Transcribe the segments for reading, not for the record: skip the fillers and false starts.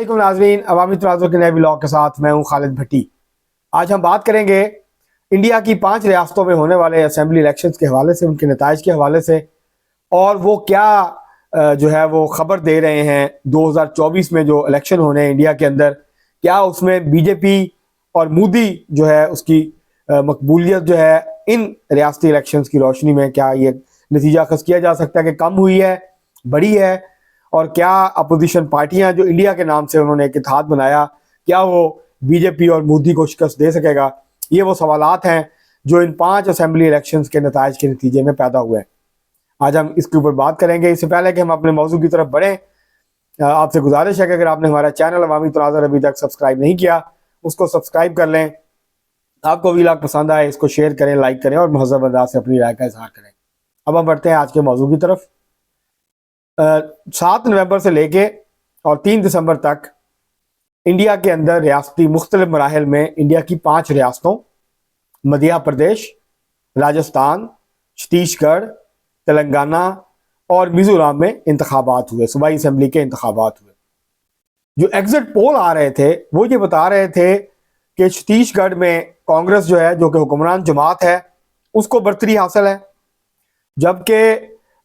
अस्सलामुअलैकुम नाज़रीन, अवामी तनाज़ुर के नए व्लॉग के साथ मैं हूं खालिद भट्टी। आज हम बात करेंगे इंडिया की 5 रियासतों में होने वाले असेंबली इलेक्शंस के हवाले से, उनके नताइज के हवाले से, और वो क्या जो है वो खबर दे रहे हैं 2024 में जो इलेक्शन होने हैं इंडिया के अंदर, क्या उसमें बीजेपी और मोदी जो है उसकी मकबूलियत जो है इन रियासती इलेक्शंस की रोशनी में क्या ये नतीजा अखज़ किया जा सकता है कि कम हुई है, बड़ी है, और क्या अपोजिशन पार्टियां जो इंडिया के नाम से उन्होंने एक इत्तेहाद बनाया, क्या वो बीजेपी और मोदी को शिकस्त दे सकेगा। ये वो सवालात हैं जो इन 5 असेंबली इलेक्शंस के नताइज के नतीजे में पैदा हुए हैं। आज हम इसके ऊपर बात करेंगे। इससे पहले कि हम अपने मौजू की तरफ बढ़ें, आपसे गुजारिश है कि अगर आपने हमारा चैनल अवामी तनाज़ुर अभी तक सब्सक्राइब नहीं किया, उसको सब्सक्राइब कर लें। आपको व्लॉग पसंद आए, इसको शेयर करें, लाइक करें और महज़ब अंदाज से अपनी राय का इजहार करें। अब हम बढ़ते हैं आज के मौजू की तरफ। 7 नवंबर से लेके और 3 दिसंबर तक इंडिया के अंदर रियासती मुख्तलिफ मराहल में इंडिया की 5 रियासतों मध्य प्रदेश, राजस्थान, छत्तीसगढ़, तेलंगाना और मिजोरम में इंतखाबात हुए, सूबाई असम्बली के इंतखाबात हुए। जो एग्जिट पोल आ रहे थे वो ये बता रहे थे कि छत्तीसगढ़ में कांग्रेस जो है, जो कि हुक्मरान जमात है, उसको बर्तरी हासिल है, जबकि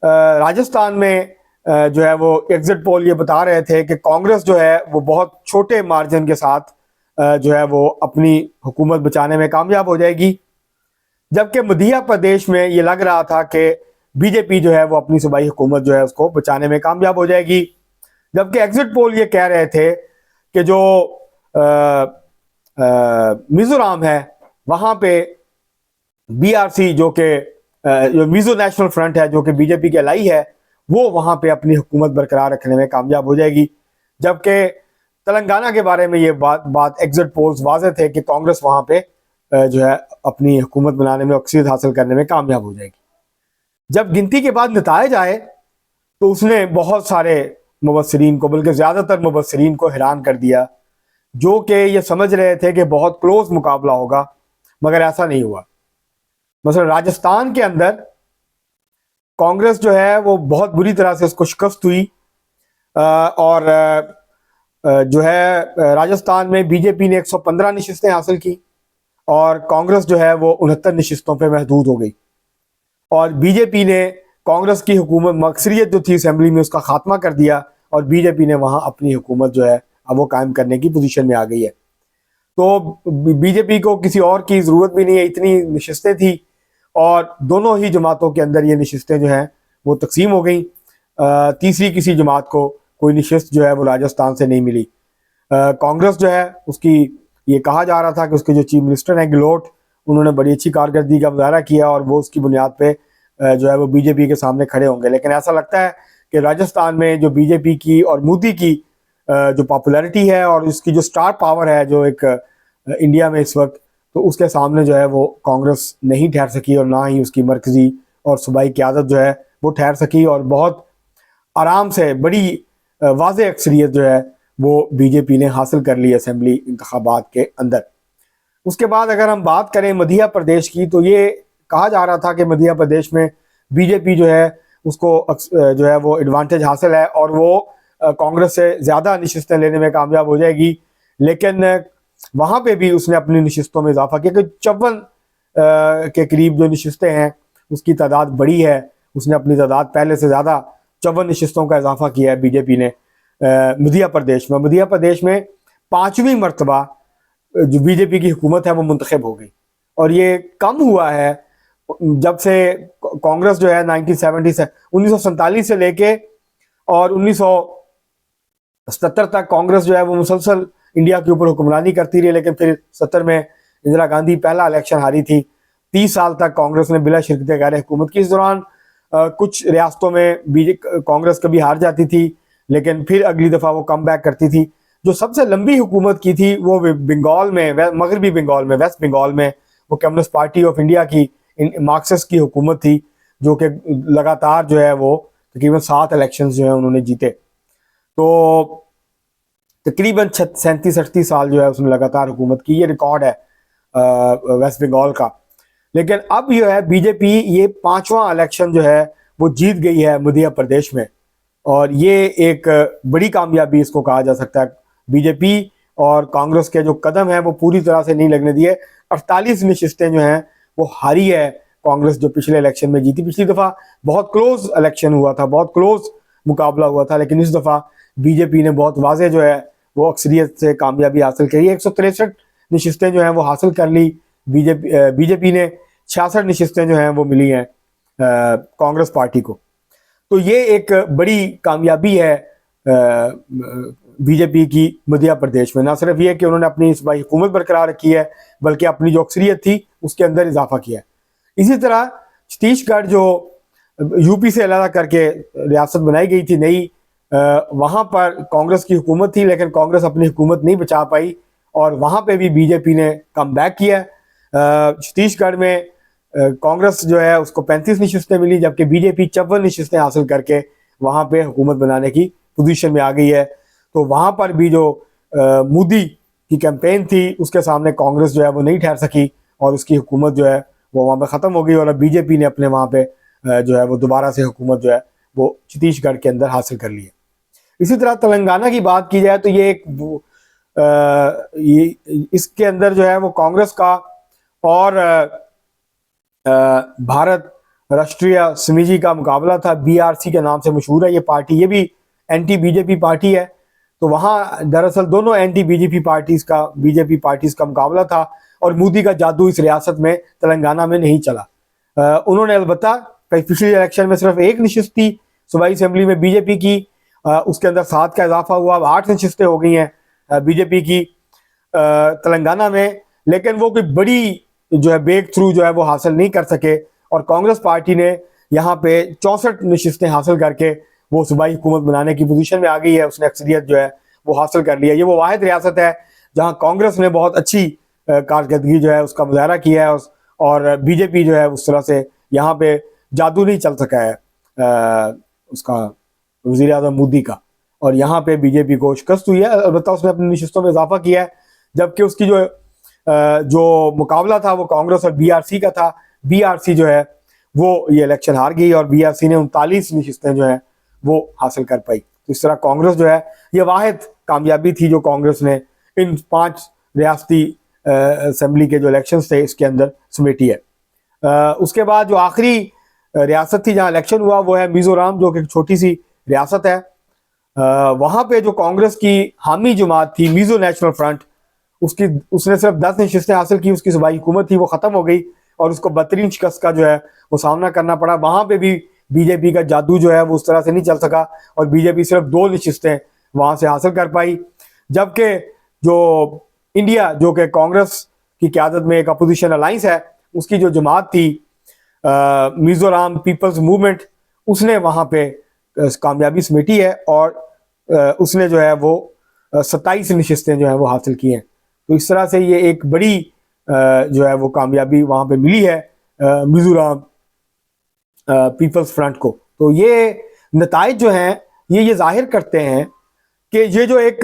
राजस्थान में जो है वो एग्जिट पोल ये बता रहे थे कि कांग्रेस जो है वो बहुत छोटे मार्जिन के साथ जो है वो अपनी हुकूमत बचाने में कामयाब हो जाएगी। जबकि मध्य प्रदेश में ये लग रहा था कि बीजेपी जो है वो अपनी सूबाई हुकूमत जो है उसको बचाने में कामयाब हो जाएगी। जबकि एग्जिट पोल ये कह रहे थे कि जो मिजोरम है वहाँ पे बीआरसी जो कि मिजो नेशनल फ्रंट है, जो कि बीजेपी की अलाई है, वो वहाँ पे अपनी हुकूमत बरकरार रखने में कामयाब हो जाएगी। जबकि तेलंगाना के बारे में ये बात एग्जिट पोल्स वाज़े थे कि कांग्रेस वहाँ पे जो है अपनी हुकूमत बनाने में अक्सरियत हासिल करने में कामयाब हो जाएगी। जब गिनती के बाद नताइज आए तो उसने बहुत सारे मुबस्सिरीन को, बल्कि ज़्यादातर मुबस्सिरीन को हैरान कर दिया, जो कि ये समझ रहे थे कि बहुत क्लोज मुकाबला होगा, मगर ऐसा नहीं हुआ। मसलन राजस्थान के अंदर कांग्रेस जो है वो बहुत बुरी तरह से उसको शिकस्त हुई, और जो है राजस्थान में बीजेपी ने 115 नशिस्तें हासिल की और कांग्रेस जो है वो 69 नशिस्तों पे महदूद हो गई। और बीजेपी ने कांग्रेस की हुकूमत अक्सरियत जो थी असेंबली में उसका खात्मा कर दिया और बीजेपी ने वहाँ अपनी हुकूमत जो है अब वो कायम करने की पोजीशन में आ गई है। तो बीजेपी को किसी और की ज़रूरत भी नहीं है, इतनी नशिस्तें थी, और दोनों ही जमातों के अंदर ये नशिस्तें जो हैं वो तकसीम हो गई। तीसरी किसी जमात को कोई नशिस्त जो है वो राजस्थान से नहीं मिली। कांग्रेस जो है उसकी ये कहा जा रहा था कि उसके जो चीफ मिनिस्टर हैं गहलोत, उन्होंने बड़ी अच्छी कारकर्दगी का मुजाहरा किया और वो उसकी बुनियाद पे जो है वो बीजेपी के सामने खड़े होंगे। लेकिन ऐसा लगता है कि राजस्थान में जो बीजेपी की और मोदी की जो पॉपुलैरिटी है और उसकी जो स्टार पावर है जो एक इंडिया में इस वक्त, तो उसके सामने जो है वो कांग्रेस नहीं ठहर सकी और ना ही उसकी मरकजी और सूबाई क़यादत जो है वो ठहर सकी, और बहुत आराम से बड़ी वाज़ेह अक्सरियत जो है वो बीजेपी ने हासिल कर ली असेंबली इंतखाबात के अंदर। उसके बाद अगर हम बात करें मध्य प्रदेश की, तो ये कहा जा रहा था कि मध्य प्रदेश में बीजेपी जो है उसको जो है वो एडवांटेज हासिल है और वो कांग्रेस से ज़्यादा नशिस्तें लेने में कामयाब हो जाएगी। लेकिन वहाँ पे भी उसने अपनी नशिस्तों में इजाफा किया कि 54 के करीब जो नशिस्तें हैं उसकी तादाद बड़ी है। उसने अपनी तादाद पहले से ज़्यादा 54 नशिस्तों का इजाफा किया है बीजेपी ने मध्य प्रदेश में। मध्य प्रदेश में 5वीं मरतबा जो बीजेपी की हुकूमत है वो मुंतखब हो गई, और ये कम हुआ है जब से कांग्रेस जो है 1947 से लेके और 1977 तक कांग्रेस जो है वो मुसलसल इंडिया के ऊपर हुक्मरानी करती रही। लेकिन फिर 70 में इंदिरा गांधी पहला इलेक्शन हारी थी। 30 साल तक कांग्रेस ने बिला शिरकत गैर हुकूमत की। इस दौरान कुछ रियासतों में कांग्रेस कभी हार जाती थी, लेकिन फिर अगली दफ़ा वो कम बैक करती थी। जो सबसे लंबी हुकूमत की थी वो बंगाल में, मगरबी बंगाल में, वेस्ट बंगाल में, वो कम्युनिस्ट पार्टी ऑफ इंडिया की मार्क्सिस्ट की हुकूमत थी, जो कि लगातार जो है वो तकरीबन 7 इलेक्शंस जो है उन्होंने जीते। तो तकरीबन 37-38 साल जो है उसने लगातार हुकूमत की, ये रिकॉर्ड है वेस्ट बंगाल का। लेकिन अब जो है बीजेपी ये 5वां इलेक्शन जो है वो जीत गई है मध्य प्रदेश में, और ये एक बड़ी कामयाबी इसको कहा जा सकता है बीजेपी और कांग्रेस के जो कदम है वो पूरी तरह से नहीं लगने दिए। 48 नशिस्तें जो हैं वो हारी है कांग्रेस, जो पिछले इलेक्शन में जीती। पिछली दफा बहुत क्लोज इलेक्शन हुआ था, बहुत क्लोज मुकाबला हुआ था, लेकिन इस दफा बीजेपी ने बहुत वाजे जो है वो अक्सरियत से कामयाबी हासिल करी। 163 नशिस्तें जो हैं वो हासिल कर ली बीजेपी ने। 66 नशिस्तें जो हैं वो मिली हैं कांग्रेस पार्टी को। तो ये एक बड़ी कामयाबी है बीजेपी की मध्य प्रदेश में। ना सिर्फ ये कि उन्होंने अपनी सूबाई हुकूमत बरकरार रखी है, बल्कि अपनी जो अक्सरियत थी उसके अंदर इजाफा किया है। इसी तरह छत्तीसगढ़ जो यूपी से अलग करके रियासत बनाई गई थी नई, वहाँ पर कांग्रेस की हुकूमत थी, लेकिन कांग्रेस अपनी हुकूमत नहीं बचा पाई और वहाँ पे भी बीजेपी ने कम बैक किया। छत्तीसगढ़ में कांग्रेस जो है उसको 35 नशिस्तें मिली, जबकि बीजेपी 54 नशिस्तें हासिल करके वहाँ पे हुकूमत बनाने की पोजीशन में आ गई है। तो वहाँ पर भी जो मोदी की कैंपेन थी उसके सामने कांग्रेस जो है वो नहीं ठहर सकी और उसकी हुकूमत जो है वो वहाँ पे ख़त्म हो गई और अब बीजेपी ने अपने वहाँ पे जो है वो दोबारा से हुकूमत जो है वो छत्तीसगढ़ के अंदर हासिल कर ली है। इसी तरह तेलंगाना की बात की जाए तो ये एक इसके अंदर जो है वो कांग्रेस का और भारत राष्ट्रीय समिति का मुकाबला था। बीआरसी के नाम से मशहूर है ये पार्टी, ये भी एंटी बीजेपी पार्टी है। तो वहाँ दरअसल दोनों एंटी बीजेपी पार्टीज का मुकाबला था और मोदी का जादू इस रियासत में तेलंगाना में नहीं चला। उन्होंने अलबत्ता पिछले इलेक्शन में सिर्फ एक नशिस्त थी सूबाई असेंबली में बीजेपी की, उसके अंदर 7 का इजाफा हुआ, अब 8 नशिस्तें हो गई हैं बीजेपी की तेलंगाना में। लेकिन वो कोई बड़ी जो है ब्रेक थ्रू जो है वो हासिल नहीं कर सके और कांग्रेस पार्टी ने यहाँ पे 64 नशिस्तें हासिल करके वो सूबाई हुकूमत बनाने की पोजीशन में आ गई है। उसने अक्सरियत जो है वो हासिल कर लिया। ये वो वाहिद रियासत है जहाँ कांग्रेस ने बहुत अच्छी कारकर्दगी जो है उसका मुजाहरा किया है और बीजेपी जो है उस तरह से यहाँ पे जादू नहीं चल सका है उसका वज़ीर आज़म मोदी का, और यहाँ पे बीजेपी को शिकस्त हुई है। अलबत्ता उसने अपनी नशिस्तों में इजाफा किया है, जबकि उसकी जो मुकाबला था वो कांग्रेस और बीआरसी का था। बीआरसी जो है वो ये इलेक्शन हार गई और बीआरसी ने 39 नशिस्तें जो है वो हासिल कर पाई। तो इस तरह कांग्रेस जो है ये वाहिद कामयाबी थी जो कांग्रेस ने इन 5 रियासती असेंबली के जो इलेक्शंस थे इसके अंदर समेटी है। उसके बाद जो आखिरी रियासत थी जहाँ इलेक्शन हुआ वो है मिजोरम, जो कि एक छोटी सी रियासत है। वहाँ पे जो कांग्रेस की हामी जमात थी मिजो नेशनल फ्रंट, उसने सिर्फ 10 नशिस्तें हासिल की। उसकी सूबाई हुकूमत थी वो ख़त्म हो गई और उसको बदतरीन शिकस्त का जो है वो सामना करना पड़ा। वहाँ पे भी बीजेपी का जादू जो है वो उस तरह से नहीं चल सका और बीजेपी सिर्फ 2 नशिस्तें वहाँ से हासिल कर पाई। जबकि जो इंडिया, जो कि कांग्रेस की क़यादत में एक अपोजिशन अलाइंस है, उसकी जो जमात थी मिजोरम पीपल्स मूवमेंट, उसने वहाँ पे कामयाबी समेटी है और उसने जो है वो 27 नशिस्तें जो है वो हासिल की हैं। तो इस तरह से ये एक बड़ी जो है वो कामयाबी वहाँ पे मिली है मिजोरम पीपल्स फ्रंट को। तो ये नताइज जो हैं ये जाहिर करते हैं कि ये जो एक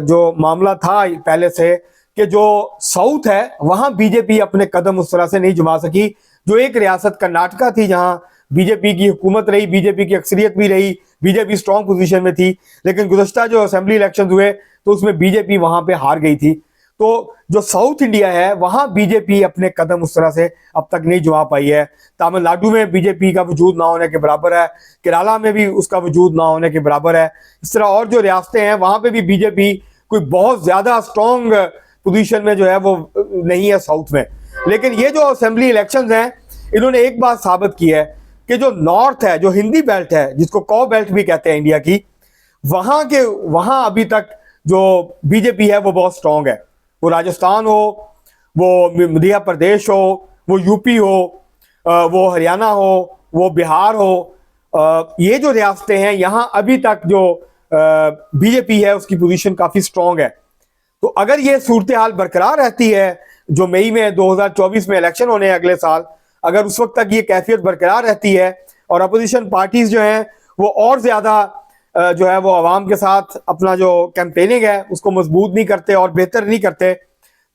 जो मामला था पहले से कि जो साउथ है वहाँ बीजेपी अपने कदम उस तरह से नहीं जमा सकी। जो एक रियासत कर्नाटका थी जहाँ बीजेपी की हुकूमत रही, बीजेपी की अक्सरियत भी रही, बीजेपी स्ट्रॉन्ग पोजीशन में थी, लेकिन गुज़श्ता जो असेंबली इलेक्शन हुए तो उसमें बीजेपी वहाँ पे हार गई थी। तो जो साउथ इंडिया है वहाँ बीजेपी अपने कदम उस तरह से अब तक नहीं जमा पाई है। तमिलनाडु में बीजेपी का वजूद ना होने के बराबर है, केरला में भी उसका वजूद ना होने के बराबर है। इस तरह और जो रियासतें हैं वहाँ पे भी बीजेपी कोई बहुत ज़्यादा स्ट्रॉन्ग पोजीशन में जो है वो नहीं है साउथ में। लेकिन ये जो असेंबली इलेक्शंस हैं इन्होंने एक बात साबित की है कि जो नॉर्थ है, जो हिंदी बेल्ट है, जिसको कॉ बेल्ट भी कहते हैं इंडिया की, वहाँ अभी तक जो बीजेपी है वो बहुत स्ट्रॉन्ग है। वो राजस्थान हो, वो मध्य प्रदेश हो, वो यूपी हो, वो हरियाणा हो, वो बिहार हो, ये जो रियासतें हैं यहाँ अभी तक जो बीजेपी है उसकी पोजीशन काफ़ी स्ट्रॉन्ग है। तो अगर ये सूरत हाल बरकरार रहती है, जो मई में 2024 में इलेक्शन होने हैं अगले साल, अगर उस वक्त तक ये कैफियत बरकरार रहती है और अपोजिशन पार्टीज जो हैं वो और ज़्यादा जो है वो आवाम के साथ अपना जो कैंपेनिंग है उसको मजबूत नहीं करते और बेहतर नहीं करते,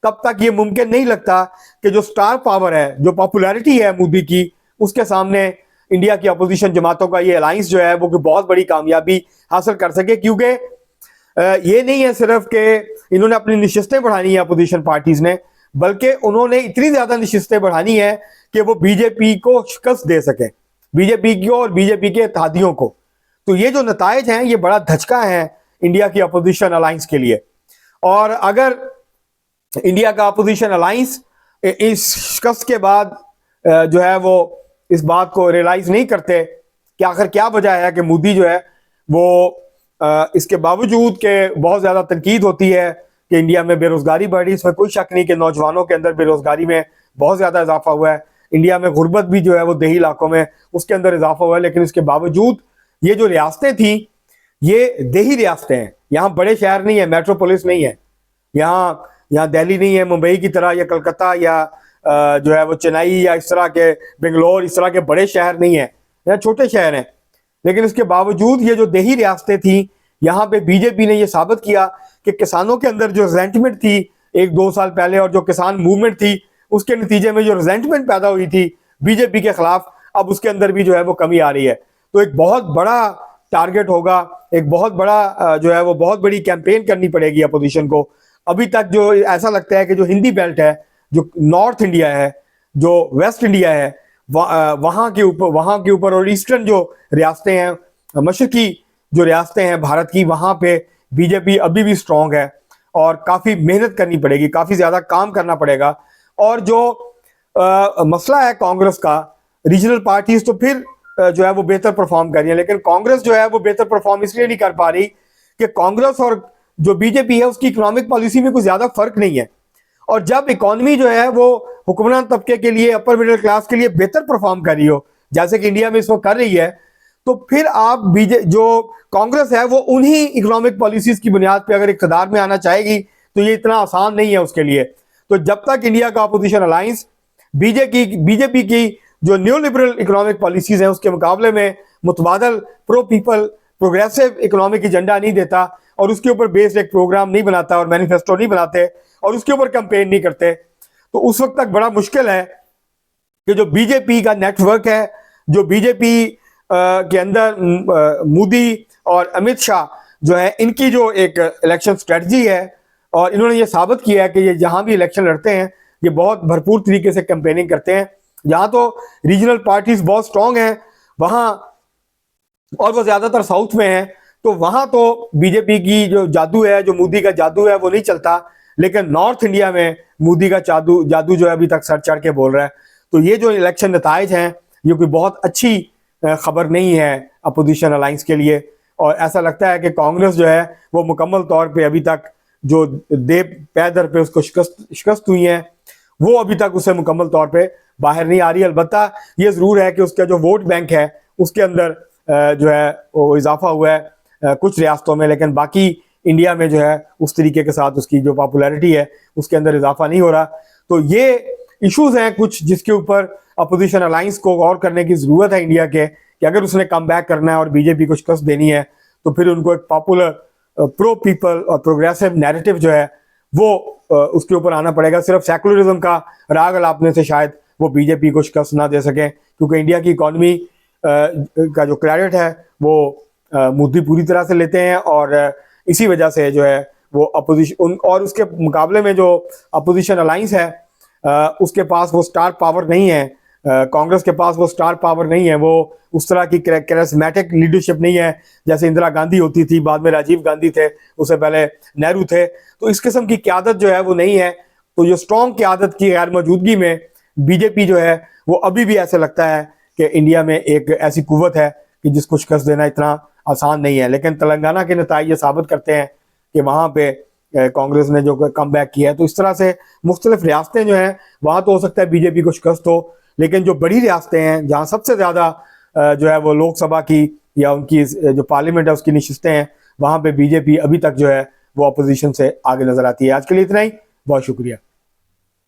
तब तक ये मुमकिन नहीं लगता कि जो स्टार पावर है, जो पॉपुलैरिटी है मोदी की, उसके सामने इंडिया की अपोजिशन जमातों का ये अलाइंस जो है वो बहुत बड़ी कामयाबी हासिल कर सके। क्योंकि ये नहीं है सिर्फ कि इन्होंने अपनी नशिस्तें बढ़ानी है अपोजिशन पार्टीज ने, बल्कि उन्होंने इतनी ज्यादा नशिस्तें बढ़ानी है कि वो बीजेपी को शिकस्त दे सके, बीजेपी को और बीजेपी के इत्तेहादियों को। तो ये जो नताइज हैं ये बड़ा धचका है इंडिया की अपोजिशन अलायंस के लिए। और अगर इंडिया का अपोजिशन अलायंस इस शिकस्त के बाद जो है वो इस बात को रियलाइज नहीं करते कि आखिर क्या वजह है कि मोदी जो है वो इसके बावजूद के बहुत ज्यादा तनकीद होती है कि इंडिया में बेरोजगारी बढ़ी, इसमें कोई शक नहीं कि नौजवानों के अंदर बेरोजगारी में बहुत ज्यादा इजाफा हुआ है, इंडिया में गुर्बत भी जो है वो देही इलाकों में उसके अंदर इजाफा हुआ है, लेकिन इसके बावजूद ये जो रियासतें थी ये देही रियासतें हैं, यहाँ बड़े शहर नहीं है, मेट्रोपोलिस नहीं है, यहाँ दिल्ली नहीं है मुंबई की तरह या कलकत्ता या जो है वो चेन्नई या इस तरह के बेंगलोर, इस तरह के बड़े शहर नहीं है, यहाँ छोटे शहर हैं। लेकिन इसके बावजूद ये जो देही रियासतें थी यहाँ पे बीजेपी ने ये साबित किया कि किसानों के अंदर जो रिजेंटमेंट थी 1-2 साल पहले और जो किसान मूवमेंट थी उसके नतीजे में जो रिजेंटमेंट पैदा हुई थी बीजेपी के खिलाफ, अब उसके अंदर भी जो है वो कमी आ रही है। तो एक बहुत बड़ा टारगेट होगा, एक बहुत बड़ा जो है वो बहुत बड़ी कैंपेन करनी पड़ेगी अपोजिशन को। अभी तक जो ऐसा लगता है कि जो हिंदी बेल्ट है, जो नॉर्थ इंडिया है, जो वेस्ट इंडिया है, वहाँ के ऊपर और ईस्टर्न जो रियासतें हैं, मशरकी जो रियासतें हैं भारत की, वहाँ पे बीजेपी अभी भी स्ट्रांग है और काफ़ी मेहनत करनी पड़ेगी, काफ़ी ज़्यादा काम करना पड़ेगा। और जो मसला है कांग्रेस का, रीजनल पार्टीज तो फिर जो है वो बेहतर परफॉर्म कर रही है, लेकिन कांग्रेस जो है वो बेहतर परफॉर्म इसलिए नहीं कर पा रही कि कांग्रेस और जो बीजेपी है उसकी इकोनॉमिक पॉलिसी में कुछ ज़्यादा फर्क नहीं है। और जब इकोनॉमी जो है वो हुक्मरान तबके के लिए, अपर मिडिल क्लास के लिए बेहतर परफॉर्म कर रही हो, जैसे कि इंडिया में इस वक्त कर रही है, तो फिर आप जो कांग्रेस है वो उन्हीं इकोनॉमिक पॉलिसीज की बुनियाद पे अगर इक़्तिदार में आना चाहेगी तो ये इतना आसान नहीं है उसके लिए। तो जब तक इंडिया का अपोजिशन अलायंस बीजेपी की जो न्यू लिबरल इकोनॉमिक पॉलिसीज हैं उसके मुकाबले में मुतबादल pro people progressive economic agenda नहीं देता और उसके ऊपर बेस्ड एक प्रोग्राम नहीं बनाता और मैनिफेस्टो नहीं बनाते और उसके ऊपर कैंपेन नहीं करते, तो उस वक्त तक बड़ा मुश्किल है कि जो बीजेपी का नेटवर्क है, जो बीजेपी के अंदर मोदी और अमित शाह जो है, इनकी जो एक इलेक्शन स्ट्रेटजी है और इन्होंने ये साबित किया है कि ये जहां भी इलेक्शन लड़ते हैं ये बहुत भरपूर तरीके से कैंपेनिंग करते हैं। जहां तो रीजनल पार्टीज बहुत स्ट्रांग हैं वहां, और वो ज्यादातर साउथ में है, तो वहां तो बीजेपी की जो जादू है, जो मोदी का जादू है वो नहीं चलता, लेकिन नॉर्थ इंडिया में मोदी का जादू जो है अभी तक सर चढ़ के बोल रहा है। तो ये जो इलेक्शन नताइज हैं ये कोई बहुत अच्छी खबर नहीं है अपोजिशन अलायंस के लिए, और ऐसा लगता है कि कांग्रेस जो है वो मुकम्मल तौर पे अभी तक जो पैदर पे उसको शिकस्त हुई है वो अभी तक उससे मुकम्मल तौर पे बाहर नहीं आ रही। अलबत्ता ये ज़रूर है कि उसका जो वोट बैंक है उसके अंदर जो है वो इजाफा हुआ है कुछ रियासतों में, लेकिन बाकी इंडिया में जो है उस तरीके के साथ उसकी जो पॉपुलैरिटी है उसके अंदर इजाफा नहीं हो रहा। तो ये इश्यूज हैं कुछ जिसके ऊपर अपोजिशन अलायंस को गौर करने की ज़रूरत है इंडिया के, कि अगर उसने कम बैक करना है और बीजेपी को शिकस्त देनी है तो फिर उनको एक पॉपुलर प्रो पीपल और प्रोग्रेसिव नैरेटिव जो है वो उसके ऊपर आना पड़ेगा। सिर्फ सेकुलरिज्म का राग अलापने से शायद वो बीजेपी को शिकस्त ना दे सके, क्योंकि इंडिया की इकॉनमी का जो क्रेडिट है वो मोदी पूरी तरह से लेते हैं और इसी वजह से जो है वो अपोजिशन और उसके मुकाबले में जो अपोजिशन अलायंस है उसके पास वो स्टार पावर नहीं है, कांग्रेस के पास वो स्टार पावर नहीं है, वो उस तरह की कैरिस्मेटिक लीडरशिप नहीं है जैसे इंदिरा गांधी होती थी, बाद में राजीव गांधी थे, उससे पहले नेहरू थे। तो इस किस्म की क़यादत जो है वो नहीं है। तो जो स्ट्रॉन्ग क़यादत की गैर मौजूदगी में बीजेपी जो है वो अभी भी ऐसे लगता है कि इंडिया में एक ऐसी कुव्वत है कि जिसको शिकस्त देना इतना आसान नहीं है। लेकिन तेलंगाना के नताइज ये साबित करते हैं कि वहाँ पे कांग्रेस ने जो कम बैक किया है। तो इस तरह से मुख्तलिफ रियासतें जो हैं वहाँ तो हो सकता है बीजेपी को शिकस्त हो, लेकिन जो बड़ी रियासतें हैं जहाँ सबसे ज़्यादा जो है वो लोकसभा की या उनकी जो पार्लियामेंट है उसकी नशिस्तें हैं, वहाँ पे बीजेपी अभी तक जो है वो अपोजिशन से आगे नजर आती है। आज के लिए इतना ही, बहुत शुक्रिया।